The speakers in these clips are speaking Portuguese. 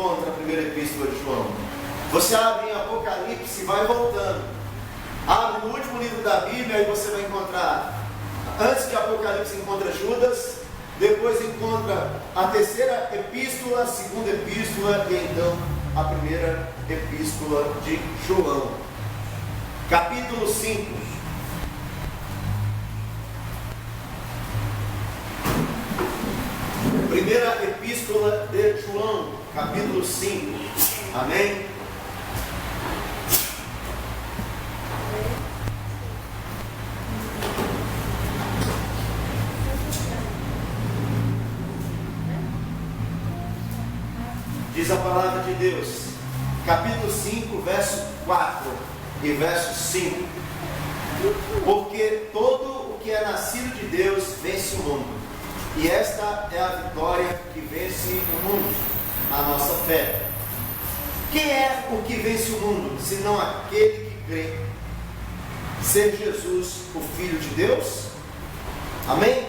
encontra a primeira epístola de João? Você abre em Apocalipse e vai voltando. Abre no último livro da Bíblia, aí você vai encontrar, antes de Apocalipse encontra Judas, depois encontra a terceira epístola, a segunda epístola e então a primeira epístola de João. Capítulo 5. Primeira epístola de João, capítulo 5. Amém? Diz a palavra de Deus, capítulo 5, verso 4 e verso 5. Porque todo o que é nascido de Deus vence o mundo. E esta é a vitória que vence o mundo, a nossa fé. Quem é o que vence o mundo, senão aquele que crê ser Jesus, o Filho de Deus? Amém?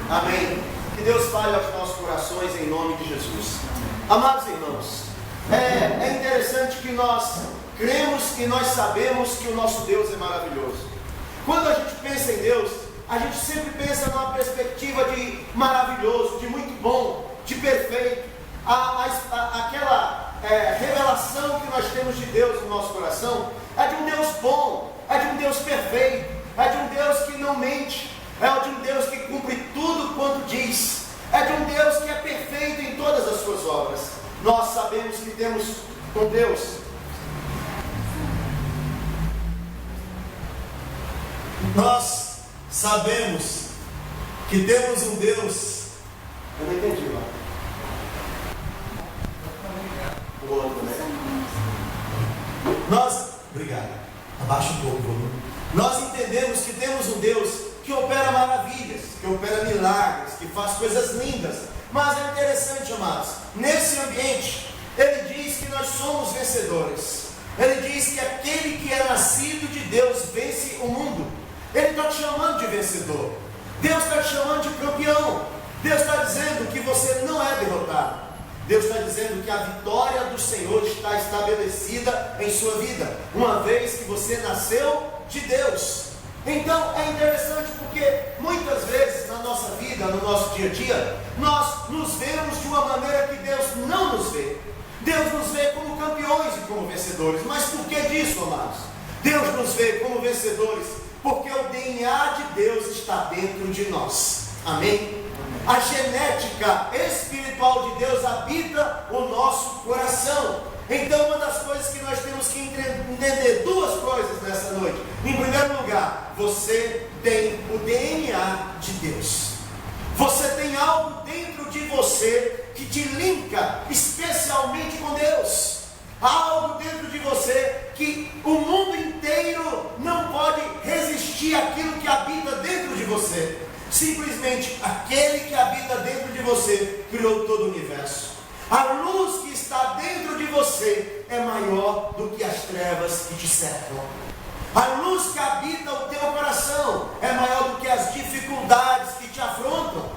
Amém. Que Deus fale aos nossos corações em nome de Jesus. Amados irmãos, é interessante que nós cremos e nós sabemos que o nosso Deus é maravilhoso. Quando a gente pensa em Deus, a gente sempre pensa numa perspectiva de maravilhoso, de muito bom, de perfeito. Aquela revelação que nós temos de Deus no nosso coração é de um Deus bom, é de um Deus perfeito, é de um Deus que não mente, é de um Deus que cumpre tudo quanto diz, é de um Deus que é perfeito em todas as suas obras. Nós sabemos que temos um Deus. Nós sabemos que temos um Deus. Eu não entendi lá. O outro, né? Obrigado. Abaixa um pouco, vamos. Nós entendemos que temos um Deus que opera maravilhas, que opera milagres, que faz coisas lindas. Mas é interessante, amados, nesse ambiente, ele diz que nós somos vencedores. Ele diz que aquele que é nascido de Deus vence o mundo. Ele está te chamando de vencedor. Deus está te chamando de campeão. Deus está dizendo que você não é derrotado. Deus está dizendo que a vitória do Senhor está estabelecida em sua vida, uma vez que você nasceu de Deus. Então é interessante porque muitas vezes na nossa vida, no nosso dia a dia, nós nos vemos de uma maneira que Deus não nos vê. Deus nos vê como campeões e como vencedores. Mas por que disso, amados? Deus nos vê como vencedores porque o DNA de Deus está dentro de nós. Amém? A genética espiritual de Deus habita o nosso coração. Então uma das coisas que nós temos que entender, duas coisas nessa noite. Em primeiro lugar, você tem o DNA de Deus. Você tem algo dentro de você que te linka especialmente com Deus. Há algo dentro de você que o mundo inteiro não pode resistir àquilo que habita dentro de você. Simplesmente aquele que habita dentro de você criou todo o universo. A luz que está dentro de você é maior do que as trevas que te cercam. A luz que habita o teu coração é maior do que as dificuldades que te afrontam.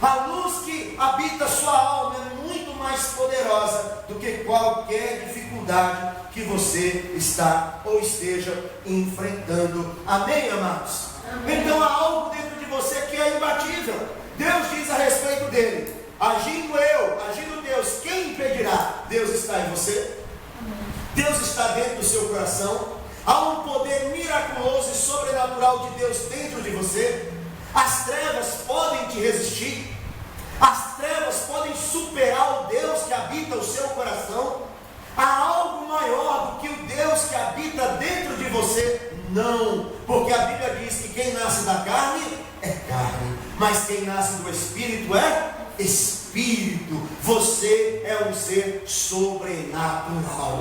A luz que habita a sua alma é muito mais poderosa do que qualquer dificuldade que você está ou esteja enfrentando. Amém, amados? Amém. Então há algo dentro de você que é imbatível. Deus diz a respeito dele: agindo eu, agindo Deus, quem impedirá? Deus está em você. Amém. Deus está dentro do seu coração. Há um poder miraculoso e sobrenatural de Deus dentro de você. As trevas podem te resistir. As trevas podem superar o Deus que habita o seu coração. Há algo maior do que o Deus que habita dentro de você? Não, porque a Bíblia diz que quem nasce da carne é carne, mas quem nasce do Espírito é Espírito. Você é um ser sobrenatural.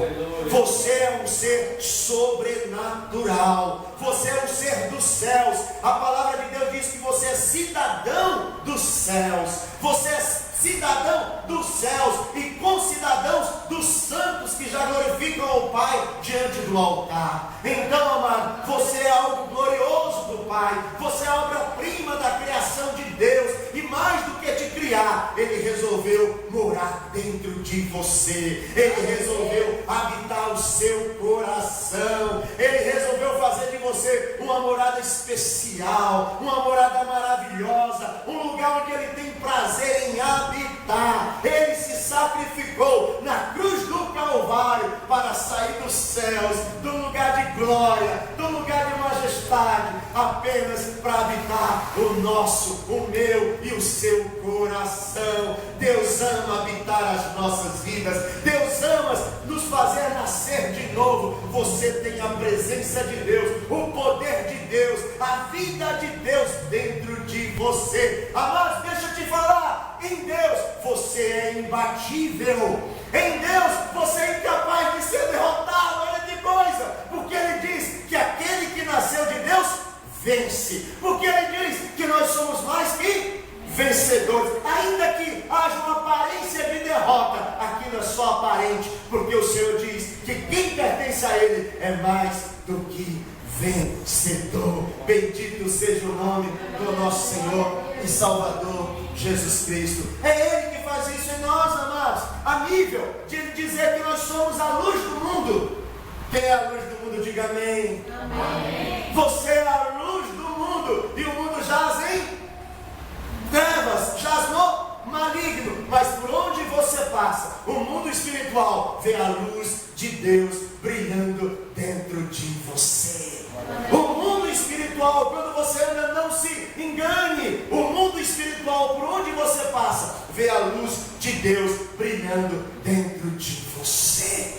Você é um ser sobrenatural. Você é um ser dos céus. A palavra de Deus diz que você é cidadão dos céus. Você é cidadão dos céus e concidadãos dos santos que já glorificam ao Pai diante do altar. Então, amado, você é algo glorioso do Pai. Você é a obra-prima da criação de Deus. E mais do que te criar, Ele resolveu morar dentro de você. Ele resolveu habitar o seu coração. Ele resolveu fazer de você uma morada especial, uma morada maravilhosa, um lugar onde Ele tem prazer em habitar. Ele se sacrificou na cruz do Calvário para sair dos céus, do lugar de glória, do lugar de majestade, apenas para habitar o nosso, o meu e o seu coração. Deus ama habitar as nossas vidas. Deus ama nos fazer nascer de novo. Você tem a presença de Deus, o poder de Deus, a vida de Deus dentro de você. Amados, deixa eu te falar, em Deus você é imbatível. Em Deus você é incapaz de ser derrotado. Olha que coisa, porque Ele diz que aquele que nasceu de Deus vence, porque Ele diz que nós somos mais que vencedores. Ainda que haja uma aparência de derrota, aquilo é só aparente, porque o Senhor diz que quem pertence a Ele é mais do que vencedor. Bendito seja o nome do nosso Senhor e Salvador Jesus Cristo. É Ele que faz isso em nós, amados, a nível de dizer que nós somos a luz do mundo. Quem é a luz do mundo? Diga amém. Amém. Você é a luz do mundo, e o mundo jaz em trevas, jaz no maligno. Mas por onde você passa, o mundo espiritual vê a luz de Deus brilhando dentro de você. O mundo espiritual, quando você anda, não se engane, o mundo espiritual, por onde você passa, vê a luz de Deus brilhando dentro de você.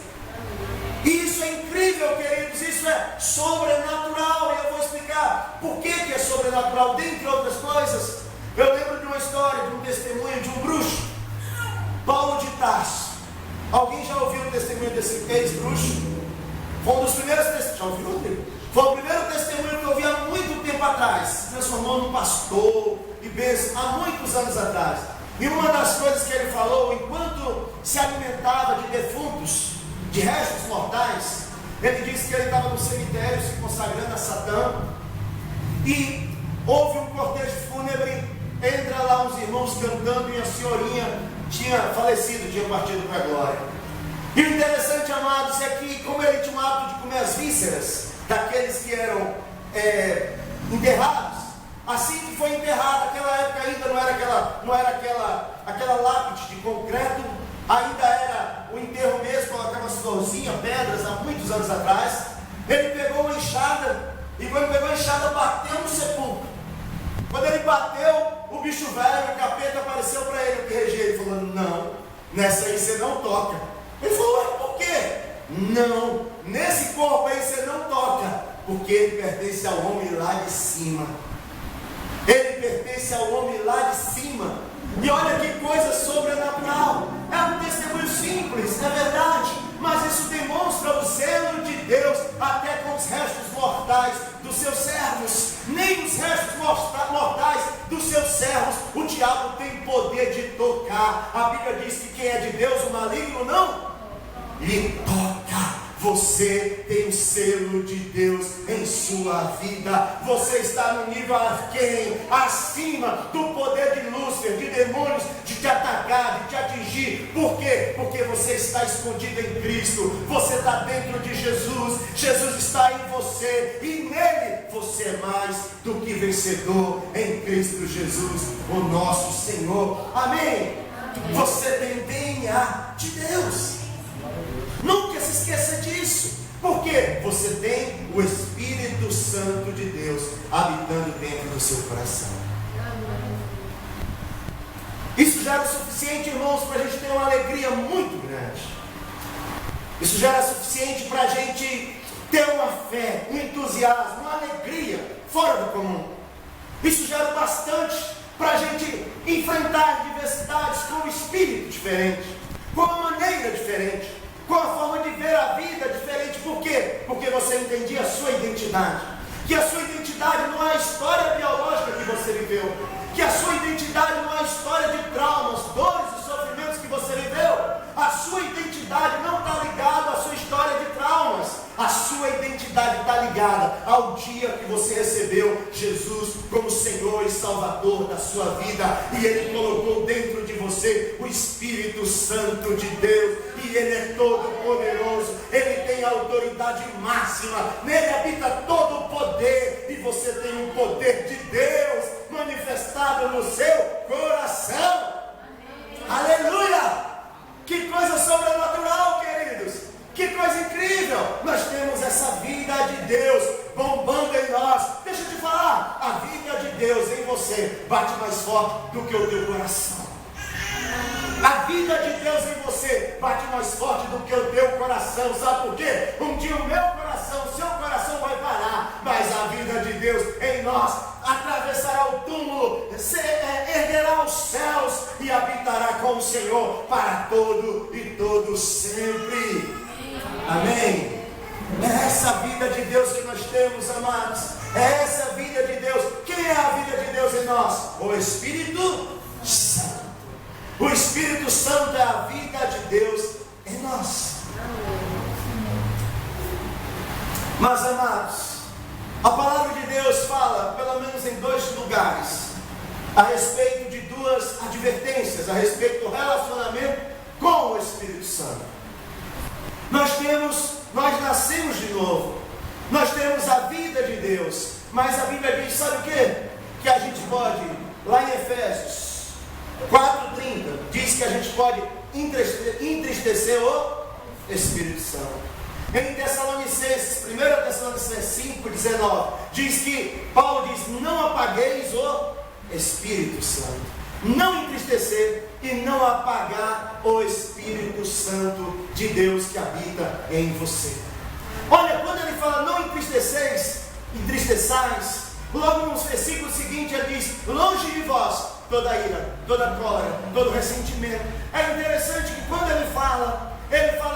Isso é incrível, queridos, isso é sobrenatural, e eu vou explicar por que é sobrenatural, dentre outras coisas. Eu lembro de uma história, de um testemunho de um bruxo, Paulo de Tarso. Alguém já ouviu o testemunho desse ex-bruxo? Foi um dos primeiros testemunhos. Já ouviu, Rodrigo? Foi o primeiro testemunho que eu vi há muito tempo atrás. Se transformou num pastor e bênção, há muitos anos atrás. E uma das coisas que ele falou, enquanto se alimentava de defuntos, de restos mortais, ele disse que ele estava no cemitério se consagrando a Satã, e houve um cortejo fúnebre, entra lá uns irmãos cantando, e a senhorinha tinha falecido, tinha partido para a glória. E o interessante, amados, é que como ele tinha o hábito de comer as vísceras daqueles que eram enterrados, assim que foi enterrado, naquela época ainda não era aquela lápide de concreto, ainda era o enterro mesmo, colocava as florzinhas, pedras, há muitos anos atrás. Ele pegou uma enxada, e quando pegou a enxada, bateu no sepulcro. Quando ele bateu, o bicho velho, o capeta, apareceu para ele, o que regia, ele falou: não, nessa aí você não toca. Ele falou: ué, por quê? Não, nesse corpo aí você não toca, porque ele pertence ao homem lá de cima. Ele pertence ao homem lá de cima. E olha que coisa sobrenatural. É um testemunho simples, é verdade, mas isso demonstra o zelo de Deus até com os restos mortais dos seus servos. Nem os restos mortais dos seus servos o diabo tem poder de tocar. A Bíblia diz que quem é de Deus, o maligno não lhe toca. Você tem o selo de Deus em sua vida. Você está no nível aquém, acima do poder de Lúcifer, de demônios, de te atacar, de te atingir. Por quê? Porque você está escondido em Cristo. Você está dentro de Jesus. Jesus está em você, e nele você é mais do que vencedor em Cristo Jesus, o nosso Senhor. Amém? Você tem o DNA de Deus. Nunca se esqueça disso, porque você tem o Espírito Santo de Deus habitando dentro do seu coração. Isso já era o suficiente, irmãos, para a gente ter uma alegria muito grande. Isso já era suficiente para a gente ter uma fé, um entusiasmo, uma alegria fora do comum. Isso já era bastante para a gente enfrentar adversidades com um espírito diferente, com uma maneira diferente, com a forma de ver a vida diferente. Por quê? Porque você entendia a sua identidade. Que a sua identidade não é a história biológica que você viveu. Que a sua identidade não é a história de traumas, dores e sofrimentos que você viveu. A sua identidade não está ligada à sua história de traumas. A sua identidade está ligada ligada ao dia que você recebeu Jesus como Senhor e Salvador da sua vida, e Ele colocou dentro de você o Espírito Santo de Deus, e Ele é todo poderoso, Ele tem a autoridade máxima, nele habita todo o poder, e você tem o poder de Deus manifestado no seu coração. Aleluia! Que coisa sobrenatural, queridos! Que coisa incrível! Nós temos essa vida de Deus bombando em nós. Deixa eu te falar, a vida de Deus em você bate mais forte do que o teu coração. A vida de Deus em você bate mais forte do que o teu coração. Sabe por quê? Um dia o meu coração, o seu coração vai parar, mas a vida de Deus em nós atravessará o túmulo, erguerá os céus e habitará com o Senhor para todo e todo sempre. Amém? É essa vida de Deus que nós temos, amados. É essa vida de Deus. Quem é a vida de Deus em nós? O Espírito Santo. O Espírito Santo é a vida de Deus em nós. Mas, amados, a palavra de Deus fala, pelo menos em 2 lugares, a respeito de 2 advertências, a respeito do relacionamento com o Espírito Santo. Nós nascemos de novo, nós temos a vida de Deus, mas a Bíblia diz, sabe o quê? Que a gente pode, lá em Efésios 4:30, diz que a gente pode entristecer o Espírito Santo. Em Tessalonicenses, 1 Tessalonicenses 5:19, diz que, Paulo diz, não apagueis o Espírito Santo. Não entristecer e não apagar o Espírito Santo de Deus que habita em você. Olha, quando ele fala não entristeçais, logo no versículo seguinte ele diz, longe de vós toda ira, toda cólera, todo ressentimento. É interessante que quando ele fala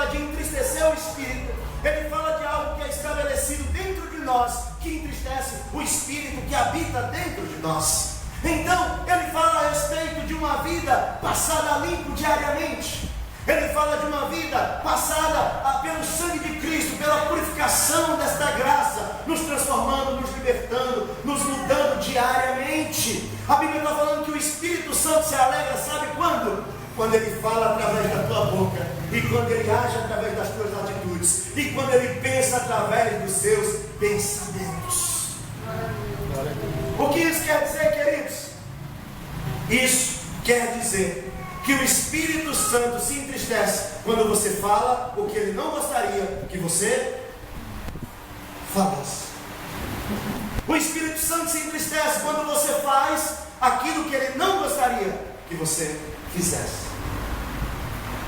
de entristecer o Espírito, ele fala de algo que é estabelecido dentro de nós, que entristece o Espírito que habita dentro de nós. Então, ele fala a respeito de uma vida passada limpo diariamente. Ele fala de uma vida passada pelo sangue de Cristo, pela purificação desta graça, nos transformando, nos libertando, nos mudando diariamente. A Bíblia está falando que o Espírito Santo se alegra, sabe quando? Quando ele fala através da tua boca, e quando ele age através das tuas atitudes, e quando ele pensa através dos seus pensamentos. O que isso quer dizer, queridos? Isso quer dizer que o Espírito Santo se entristece quando você fala o que ele não gostaria que você falasse. O Espírito Santo se entristece quando você faz aquilo que ele não gostaria que você fizesse.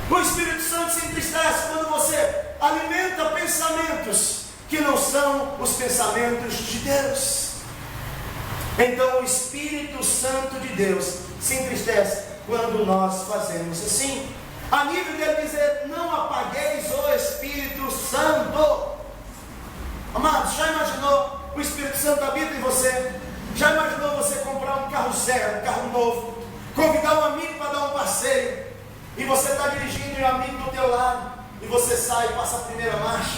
O Espírito Santo se entristece quando você alimenta pensamentos que não são os pensamentos de Deus. Então o Espírito Santo de Deus se entristece quando nós fazemos assim. A nível de dizer, não apagueis o Espírito Santo. Amados, já imaginou o Espírito Santo habita em você? Já imaginou você comprar um carro zero, um carro novo, convidar um amigo para dar um passeio, e você está dirigindo e um amigo do teu lado, e você sai, passa a primeira marcha,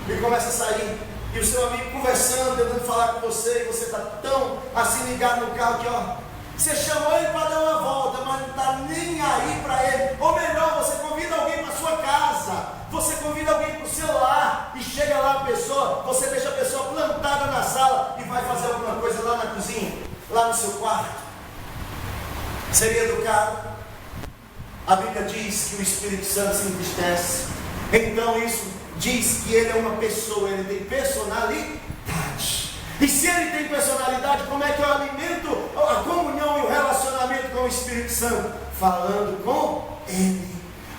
e começa a sair, e o seu amigo conversando, tentando falar com você, e você está tão assim ligado no carro que você chamou ele para dar uma volta, mas não está nem aí para ele. Ou melhor, você convida alguém para sua casa, você convida alguém para o seu lar, e chega lá a pessoa, você deixa a pessoa plantada na sala e vai fazer alguma coisa lá na cozinha, lá no seu quarto. Seria educado? A Bíblia diz que o Espírito Santo se entristece. Então isso diz que ele é uma pessoa, ele tem personalidade. E se ele tem personalidade, como é que eu alimento a comunhão e o relacionamento com o Espírito Santo? Falando com ele,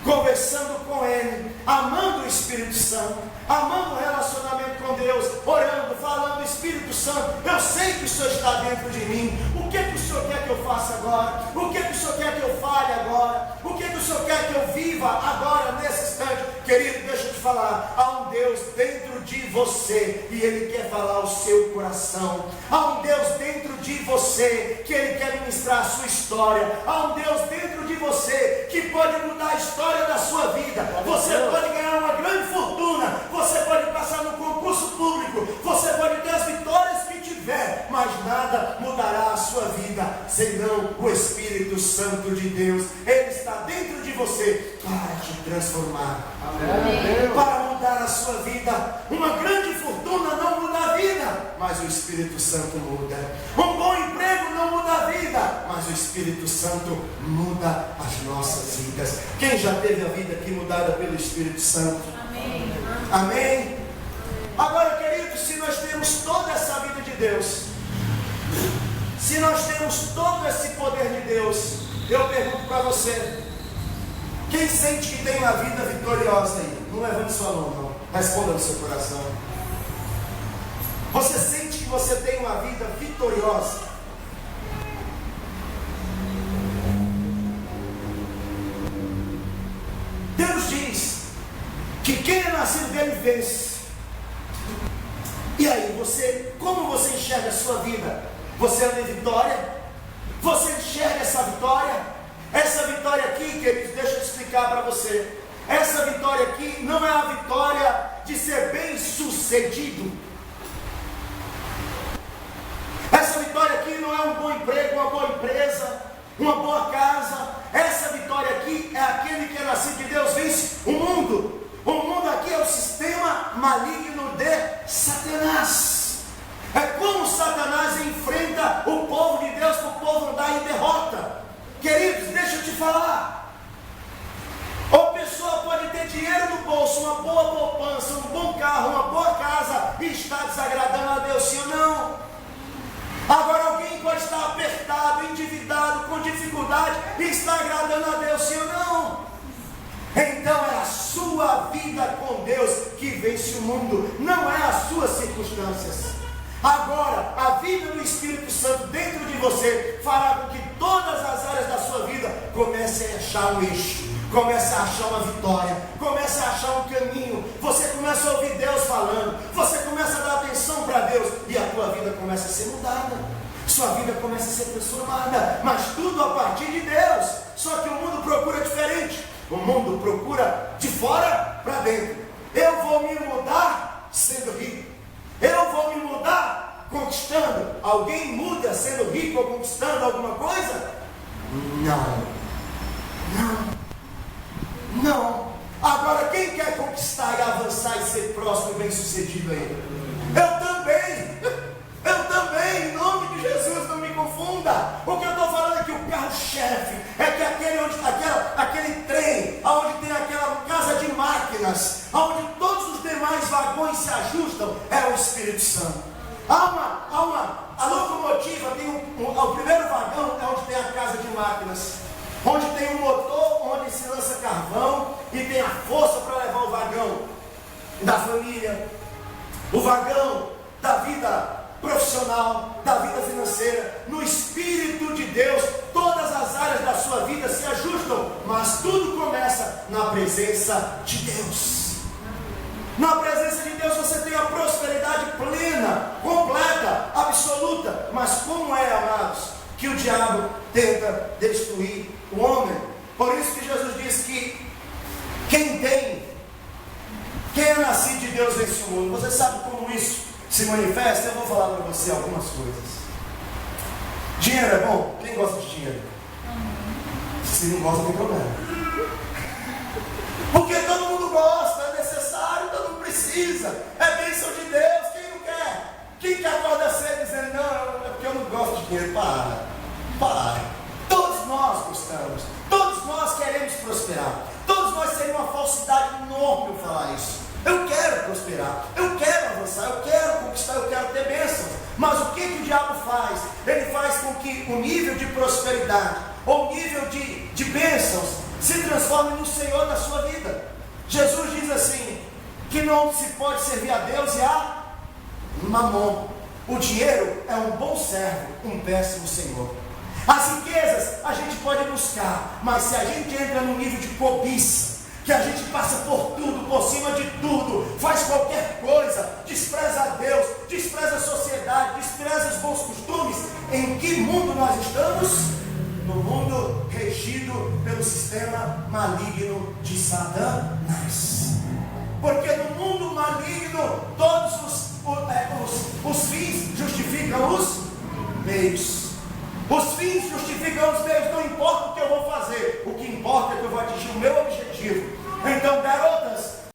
conversando com ele, amando o Espírito Santo, amando o relacionamento com Deus, orando, falando, Espírito Santo, eu sei que o Senhor está dentro de mim. O que o Senhor quer que eu faça agora? O que o Senhor quer que eu fale agora? O que o Senhor quer que eu viva agora, nesse instante? Querido, deixa eu te falar, há um Deus dentro de você, e Ele quer falar ao seu coração. Há um Deus dentro de você, que Ele quer ministrar a sua história. Há um Deus dentro de você, que pode mudar a história da sua vida. Você pode ganhar uma grande fortuna, você pode passar no concurso público, você pode Santo de Deus, Ele está dentro de você para te transformar, para mudar a sua vida. Uma grande fortuna não muda a vida, mas o Espírito Santo muda. Um bom emprego não muda a vida, mas o Espírito Santo muda as nossas vidas. Quem já teve a vida aqui mudada pelo Espírito Santo? Amém. Amém? Agora, queridos, se nós temos toda essa vida de Deus, se nós temos todo esse poder de Deus, eu pergunto para você: quem sente que tem uma vida vitoriosa aí? Não levante sua mão, não. Responda no seu coração. Você sente que você tem uma vida vitoriosa? Deus diz que quem é nascido dele vence. E aí, como você enxerga a sua vida? Você anda em vitória? Você enxerga essa vitória? Essa vitória aqui, queridos, deixa eu explicar para você. Essa vitória aqui não é a vitória de ser bem sucedido. Essa vitória aqui não é um bom emprego, uma boa empresa, uma boa casa. Essa vitória aqui é aquele que é nascido de Deus, vence o mundo. O mundo aqui é o sistema maligno de Satanás. É como Satanás enfrenta o povo de Deus para o povo andar em derrota. Queridos, deixa eu te falar. A pessoa pode ter dinheiro no bolso, uma boa poupança, um bom carro, uma boa casa e está desagradando a Deus, sim ou não? Agora alguém pode estar apertado, endividado, com dificuldade e está agradando a Deus, sim ou não? Então é a sua vida com Deus que vence o mundo, não é as suas circunstâncias. Agora, a vida do Espírito Santo dentro de você fará com que todas as áreas da sua vida comecem a achar um eixo, comece a achar uma vitória, comece a achar um caminho. Você começa a ouvir Deus falando, você começa a dar atenção para Deus e a tua vida começa a ser mudada, sua vida começa a ser transformada, mas tudo a partir de Deus. Só que o mundo procura diferente. O mundo procura de fora para dentro. Eu vou me mudar sendo rico. Eu vou me mudar conquistando. Alguém muda sendo rico ou conquistando alguma coisa? Não. Agora, quem quer conquistar e avançar e ser próximo e bem sucedido aí? Eu também, em nome de Jesus, não me confunda. O que eu estou falando é que o carro-chefe é que aquele trem, onde tem aquela casa de máquinas, onde todos os demais vagões se ajustam, é o Espírito Santo. A locomotiva tem o primeiro vagão é onde tem a casa de máquinas, onde tem um motor, onde se lança carvão e tem a força para levar o vagão da família, o vagão da vida profissional, da vida financeira. No Espírito de Deus, todas as áreas da sua vida se ajustam, mas tudo começa na presença de Deus. Na presença de Deus você tem a prosperidade plena, completa, absoluta. Mas como é, amados, que o diabo tenta destruir o homem? Por isso que Jesus diz que quem é nascido de Deus vence o mundo. Você sabe como isso se manifesta? Eu vou falar para você algumas coisas. Dinheiro é bom? Quem gosta de dinheiro? Se não gosta, tem problema. Porque todo mundo gosta, é necessário, todo mundo precisa. É bênção de Deus, quem não quer? Quem que acorda cedo dizendo, não, é porque eu não gosto de dinheiro? Para. Todos nós gostamos, todos nós queremos prosperar. Todos nós seria uma falsidade enorme eu falar isso. Eu quero prosperar, eu quero avançar, eu quero conquistar, eu quero ter bênçãos. Mas o que o diabo faz? Ele faz com que o nível de prosperidade, ou o nível de bênçãos, se transforme no Senhor da sua vida. Jesus diz assim, que não se pode servir a Deus e a Mamon. O dinheiro é um bom servo, um péssimo senhor. As riquezas a gente pode buscar, mas se a gente entra num nível de cobiça, que a gente passa por tudo, por cima de tudo, faz qualquer coisa, despreza a Deus, despreza a sociedade, despreza os bons costumes, em que mundo nós estamos? No mundo regido pelo sistema maligno de Satanás.